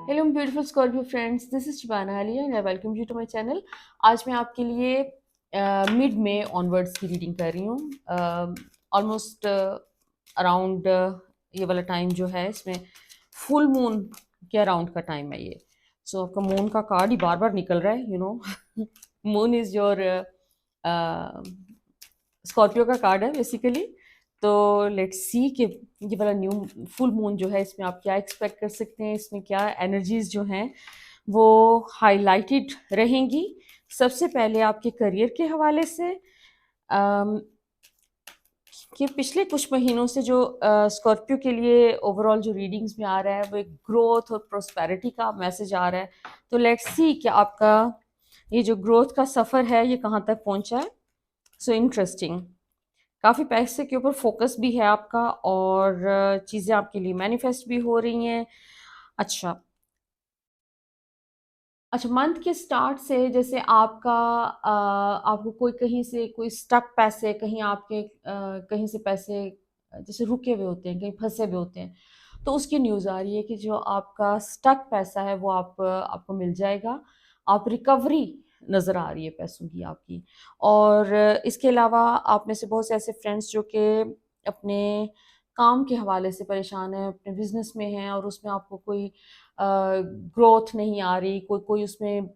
Hello beautiful Scorpio friends, this is Shibana Ali and I welcome you to my channel. आज मैं आपके लिए mid में ऑनवर्ड्स की रीडिंग कर रही हूँ। ऑलमोस्ट अराउंड ये वाला टाइम जो है इसमें फुल मून के अराउंड का टाइम है ये। सो आपका मून का कार्ड ही बार बार निकल रहा है, you know. Moon is your Scorpio का कार्ड है बेसिकली। तो लेट्स सी कि ये वाला न्यू फुल मून जो है इसमें आप क्या एक्सपेक्ट कर सकते हैं, इसमें क्या एनर्जीज जो हैं वो हाईलाइटेड रहेंगी। सबसे पहले आपके करियर के हवाले से कि पिछले कुछ महीनों से जो स्कॉर्पियो के लिए ओवरऑल जो रीडिंग्स में आ रहा है वो एक ग्रोथ और प्रोस्पेरिटी का मैसेज आ रहा है। तो लेट्स सी कि आपका ये जो ग्रोथ का सफ़र है ये कहाँ तक पहुँचा है। सो इंटरेस्टिंग, काफ़ी पैसे के ऊपर फोकस भी है आपका और चीज़ें आपके लिए मैनिफेस्ट भी हो रही हैं। अच्छा अच्छा, मंथ के स्टार्ट से जैसे आपको कोई कहीं से कोई स्टक पैसे कहीं आपके कहीं से पैसे जैसे रुके हुए होते हैं, कहीं फंसे हुए होते हैं, तो उसकी न्यूज़ आ रही है कि जो आपका स्टक पैसा है वो आपको मिल जाएगा। आप रिकवरी नज़र आ रही है पैसों की आपकी। और इसके अलावा आप में से बहुत से ऐसे फ्रेंड्स जो कि अपने काम के हवाले से परेशान हैं, अपने बिजनेस में हैं और उसमें आपको कोई ग्रोथ नहीं आ रही, कोई कोई उसमें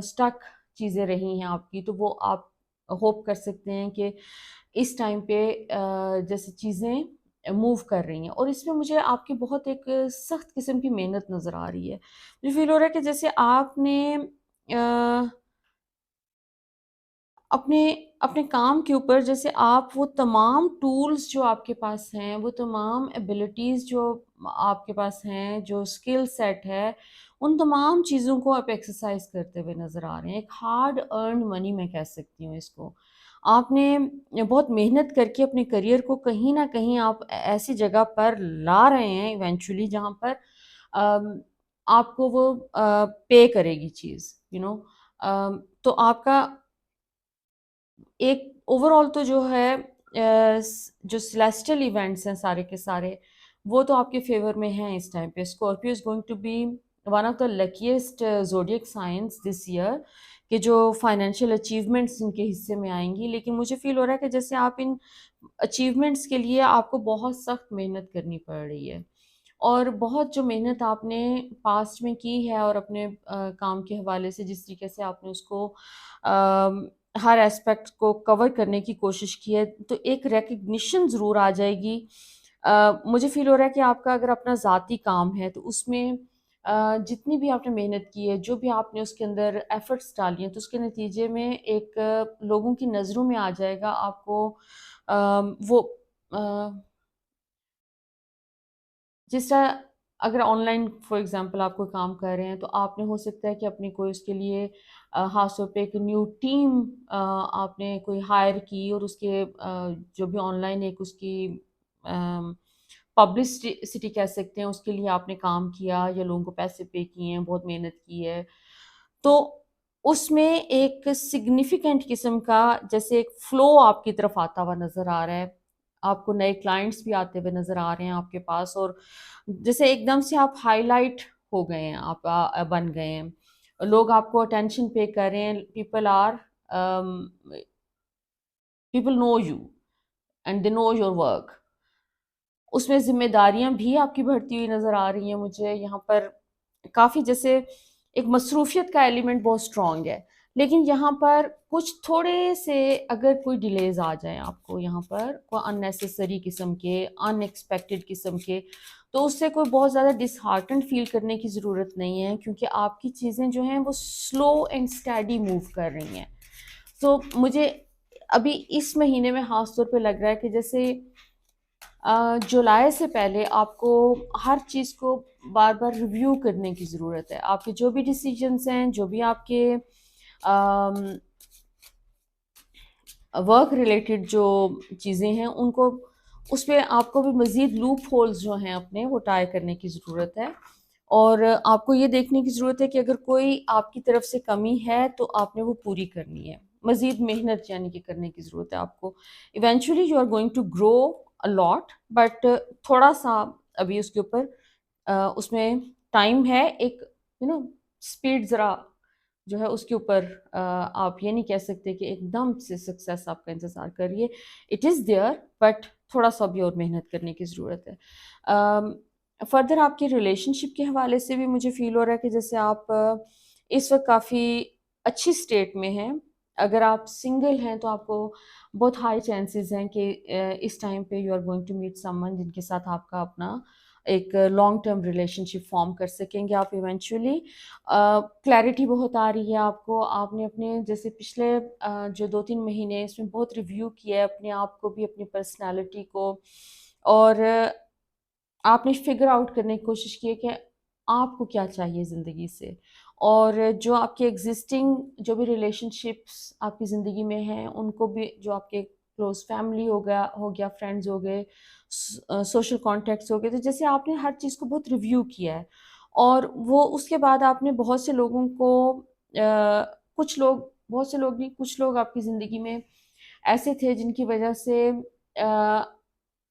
स्टक चीज़ें रही हैं आपकी, तो वो आप होप कर सकते हैं कि इस टाइम पे जैसे चीज़ें मूव कर रही हैं। और इसमें मुझे आपकी बहुत एक सख्त किस्म की मेहनत नज़र आ रही है। मुझे फील हो रहा है कि जैसे आपने अपने अपने काम के ऊपर जैसे आप वो तमाम टूल्स जो आपके पास हैं, वो तमाम एबिलिटीज़ जो आपके पास हैं, जो स्किल सेट है, उन तमाम चीज़ों को आप एक्सरसाइज करते हुए नज़र आ रहे हैं। एक हार्ड अर्न्ड मनी मैं कह सकती हूँ इसको। आपने बहुत मेहनत करके अपने करियर को कहीं न कहीं आप ऐसी जगह पर ला रहे हैं इवेंचुअली जहाँ पर आपको वो पे करेगी चीज़, यू नो। तो आपका एक ओवरऑल तो जो है जो सेलेस्टियल इवेंट्स हैं सारे के सारे, वो तो आपके फेवर में हैं इस टाइम पे। Scorpio is going to be one of the luckiest zodiac signs this year, कि जो फाइनेंशियल अचीवमेंट्स इनके हिस्से में आएंगी। लेकिन मुझे फील हो रहा है कि जैसे आप इन अचीवमेंट्स के लिए आपको बहुत सख्त मेहनत करनी पड़ रही है। और बहुत जो मेहनत आपने पास्ट में की है और अपने काम के हवाले से जिस तरीके से आपने उसको हर एस्पेक्ट को कवर करने की कोशिश की है, तो एक रिकग्निशन ज़रूर आ जाएगी। मुझे फ़ील हो रहा है कि आपका अगर अपना ज़ाती काम है तो उसमें जितनी भी आपने मेहनत की है, जो भी आपने उसके अंदर एफ़र्ट्स डाली हैं, तो उसके नतीजे में एक लोगों की नज़रों में आ जाएगा आपको। वो जिस तरह अगर ऑनलाइन फॉर एग्जांपल आप कोई काम कर रहे हैं तो आपने हो सकता है कि अपनी कोई उसके लिए खास तौर पे एक न्यू टीम आपने कोई हायर की और उसके जो भी ऑनलाइन एक उसकी पब्लिसिटी कह सकते हैं, उसके लिए आपने काम किया या लोगों को पैसे पे किए हैं, बहुत मेहनत की है। तो उसमें एक सिग्निफिकेंट किस्म का जैसे एक फ्लो आपकी तरफ आता हुआ नज़र आ रहा है। आपको नए क्लाइंट्स भी आते हुए नज़र आ रहे हैं आपके पास, और जैसे एकदम से आप हाइलाइट हो गए हैं, आप बन गए हैं। लोग आपको अटेंशन पे कर रहे हैं। People know you and they know your work. उसमें ज़िम्मेदारियाँ भी आपकी बढ़ती हुई नज़र आ रही हैं मुझे यहाँ पर। काफ़ी जैसे एक मसरूफ़ियत का एलिमेंट बहुत स्ट्रॉन्ग है। लेकिन यहाँ पर कुछ थोड़े से अगर कोई डिलेज़ आ जाएँ आपको यहाँ पर, कोई अननेसेसरी किस्म के, अनएक्सपेक्टेड किस्म के, तो उससे कोई बहुत ज़्यादा डिसहार्टेंड फ़ील करने की ज़रूरत नहीं है, क्योंकि आपकी चीज़ें जो हैं वो स्लो एंड स्टेडी मूव कर रही हैं। तो मुझे अभी इस महीने में ख़ास तौर पे लग रहा है कि जैसे जुलाई से पहले आपको हर चीज़ को बार बार रिव्यू करने की ज़रूरत है। आपके जो भी डिसीजंस हैं, जो भी आपके वर्क रिलेटेड जो चीज़ें हैं उनको, उस पर आपको भी मज़ीद लूप होल्स जो हैं अपने वो टाई करने की ज़रूरत है। और आपको ये देखने की ज़रूरत है कि अगर कोई आपकी तरफ से कमी है तो आपने वो पूरी करनी है। मज़ीद मेहनत यानी कि करने की ज़रूरत है आपको। Eventually you are going to grow a lot, but थोड़ा सा अभी उसके ऊपर उसमें टाइम है। एक स्पीड ज़रा जो है उसके ऊपर आप ये नहीं कह सकते कि एकदम से सक्सेस आपका इंतज़ार करिए। इट इज़ देयर, बट थोड़ा सा भी और मेहनत करने की ज़रूरत है। फर्दर आपके रिलेशनशिप के हवाले से भी मुझे फ़ील हो रहा है कि जैसे आप इस वक्त काफ़ी अच्छी स्टेट में हैं। अगर आप सिंगल हैं तो आपको बहुत हाई चांसेस हैं कि इस टाइम पे you are going to meet someone जिनके साथ आपका अपना एक लॉन्ग टर्म रिलेशनशिप फॉर्म कर सकेंगे आप इवेंचुअली। क्लैरिटी बहुत आ रही है आपको। आपने अपने जैसे पिछले जो 2-3 महीने इसमें बहुत रिव्यू किया है अपने आप को भी, अपनी पर्सनालिटी को, और आपने फिगर आउट करने की कोशिश की है कि आपको क्या चाहिए ज़िंदगी से, और जो आपके एग्जिस्टिंग जो भी रिलेशनशिप्स आपकी ज़िंदगी में हैं उनको भी, जो आपके क्लोज फैमिली हो गया फ्रेंड्स हो गए, सोशल कॉन्टेक्ट्स हो गए, तो जैसे आपने हर चीज़ को बहुत रिव्यू किया है। और वो उसके बाद आपने बहुत से लोगों को कुछ लोग, बहुत से लोग नहीं, कुछ लोग आपकी ज़िंदगी में ऐसे थे जिनकी वजह से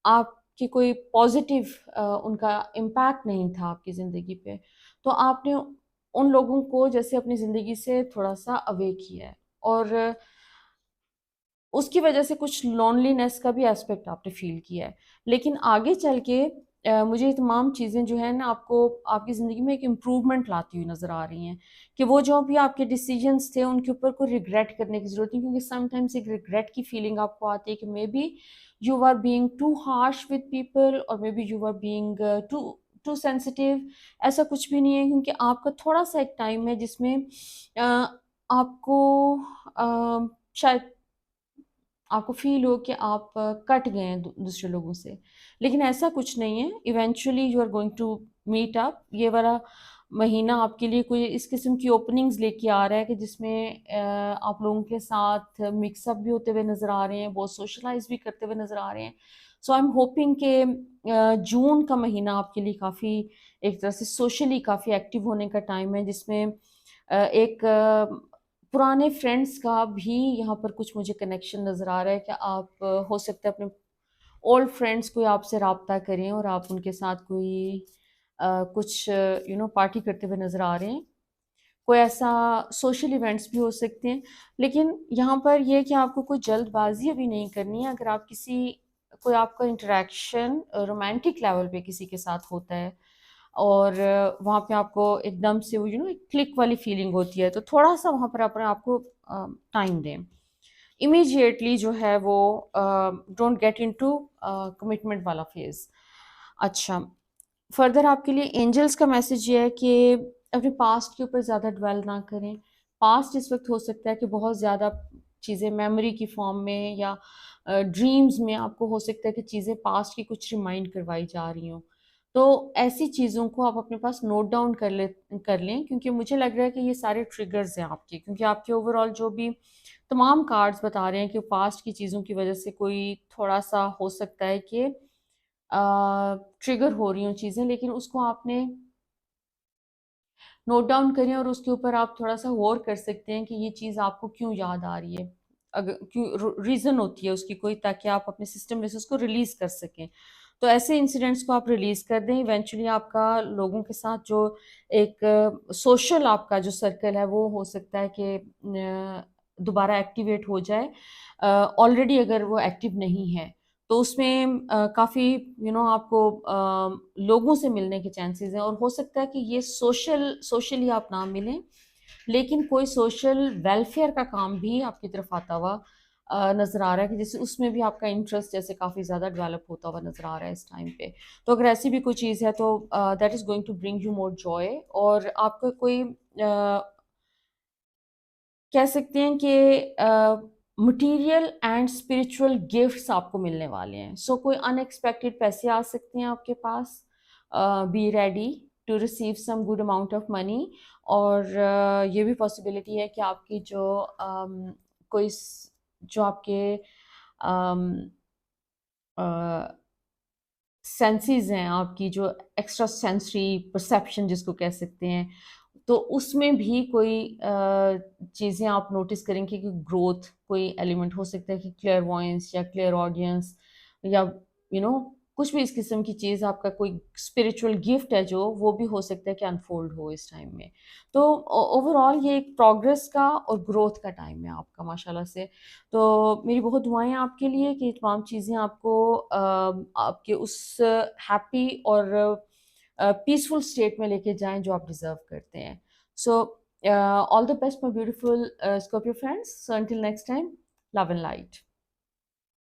आपकी कोई पॉजिटिव उनका इम्पैक्ट नहीं था आपकी ज़िंदगी पे। तो आपने उन लोगों को जैसे अपनी ज़िंदगी से थोड़ा-सा अवे किया है, और उसकी वजह से कुछ लोनलीनेस का भी एस्पेक्ट आपने फ़ील किया है। लेकिन आगे चल के मुझे ये तमाम चीज़ें जो हैं ना आपको आपकी ज़िंदगी में एक इम्प्रूवमेंट लाती हुई नज़र आ रही हैं, कि वो जो भी आपके डिसीजंस थे उनके ऊपर कोई रिग्रेट करने की ज़रूरत नहीं, क्योंकि समटाइम्स एक रिग्रेट की फीलिंग आपको आती है कि maybe you are being too harsh with people, और maybe you are being too too sensitive. ऐसा कुछ भी नहीं है, क्योंकि आपका थोड़ा-सा एक टाइम है जिसमें आपको शायद आपको फ़ील हो कि आप कट गए हैं दूसरे लोगों से। लेकिन ऐसा कुछ नहीं है, eventually you are going to meet up. ये वाला महीना आपके लिए कोई इस किस्म की ओपनिंग्स लेके आ रहा है कि जिसमें आप लोगों के साथ मिक्सअप भी होते हुए नज़र आ रहे हैं, बहुत सोशलाइज़ भी करते हुए नज़र आ रहे हैं। सो आई एम होपिंग कि जून का महीना आपके लिए काफ़ी एक तरह से सोशली काफ़ी एक्टिव होने का टाइम है, जिसमें एक पुराने फ्रेंड्स का भी यहाँ पर कुछ मुझे कनेक्शन नज़र आ रहा है कि आप हो सकता है अपने ओल्ड फ्रेंड्स कोई आपसे राब्ता करें और आप उनके साथ कोई कुछ पार्टी करते हुए नज़र आ रहे हैं। कोई ऐसा सोशल इवेंट्स भी हो सकते हैं। लेकिन यहाँ पर ये है कि आपको कोई जल्दबाज़ी अभी नहीं करनी है। अगर आप कोई आपका इंटरैक्शन रोमांटिक लेवल पे किसी के साथ होता है, और वहाँ पे आपको एकदम से वो एक क्लिक वाली फीलिंग होती है, तो थोड़ा-सा वहाँ पर अपने आप को टाइम दें। इमीडिएटली जो है वो डोंट गेट इनटू कमिटमेंट वाला फ़ेज़। अच्छा, फर्दर आपके लिए एंजल्स का मैसेज ये है कि अपने पास्ट के ऊपर ज़्यादा ड्वेल ना करें। पास्ट इस वक्त हो सकता है कि बहुत ज़्यादा चीज़ें मेमोरी की फॉर्म में या ड्रीम्स में आपको हो सकता है कि चीज़ें पास्ट की कुछ रिमाइंड करवाई जा रही हों। तो ऐसी चीज़ों को आप अपने पास नोट डाउन कर लें, क्योंकि मुझे लग रहा है कि ये सारे ट्रिगर्स हैं आपके, क्योंकि आपके ओवरऑल जो भी तमाम कार्ड्स बता रहे हैं कि पास्ट की चीज़ों की वजह से कोई थोड़ा-सा हो सकता है कि ट्रिगर हो रही हों चीज़ें, लेकिन उसको आपने नोट डाउन करें, और उसके ऊपर आप थोड़ा-सा गौर कर सकते हैं कि ये चीज़ आपको क्यों याद आ रही है। अगर क्यों रीज़न होती है उसकी कोई, ताकि आप अपने सिस्टम में से उसको रिलीज़ कर सकें। तो ऐसे इंसिडेंट्स को आप रिलीज़ कर दें, इवेंचुअली आपका लोगों के साथ जो एक सोशल आपका जो सर्कल है वो हो सकता है कि दोबारा एक्टिवेट हो जाए। ऑलरेडी अगर वो एक्टिव नहीं है, तो उसमें काफ़ी आपको लोगों से मिलने के चांसेस हैं, और हो सकता है कि ये सोशली आप ना मिलें, लेकिन कोई सोशल वेलफेयर का काम भी आपकी तरफ आता हुआ नज़र आ रहा है, कि जैसे उसमें भी आपका इंटरेस्ट जैसे काफ़ी ज़्यादा डेवलप होता हुआ नज़र आ रहा है इस टाइम पे। तो अगर ऐसी भी कोई चीज़ है तो that is going to bring you more joy, और आपका कोई कह सकते हैं कि मटेरियल एंड स्पिरिचुअल गिफ्ट्स आपको मिलने वाले हैं। सो कोई अनएक्सपेक्टेड पैसे आ सकते हैं आपके पास। Be ready to receive some good amount of money, और ये भी पॉसिबिलिटी है कि आपकी जो कोई जो आपके सेंसेस हैं, आपकी जो एक्स्ट्रा सेंसरी परसेप्शन जिसको कह सकते हैं, तो उसमें भी कोई चीज़ें आप नोटिस करेंगे कि ग्रोथ कोई एलिमेंट हो सकता है, कि क्लेयरवॉयंस या क्लेयर ऑडियंस, या यू नो कुछ भी इस किस्म की चीज़, आपका कोई स्पिरिचुअल गिफ्ट है जो, वो भी हो सकता है कि अनफोल्ड हो इस टाइम में। तो ओवरऑल ये एक प्रोग्रेस का और ग्रोथ का टाइम है आपका माशाल्लाह से। तो मेरी बहुत दुआएं हैं आपके लिए कि ये तमाम चीज़ें आपको आपके उस हैप्पी और पीसफुल स्टेट में लेके जाएं जो आप डिजर्व करते हैं। So all the best my beautiful Scorpio friends, so until next time, love and light.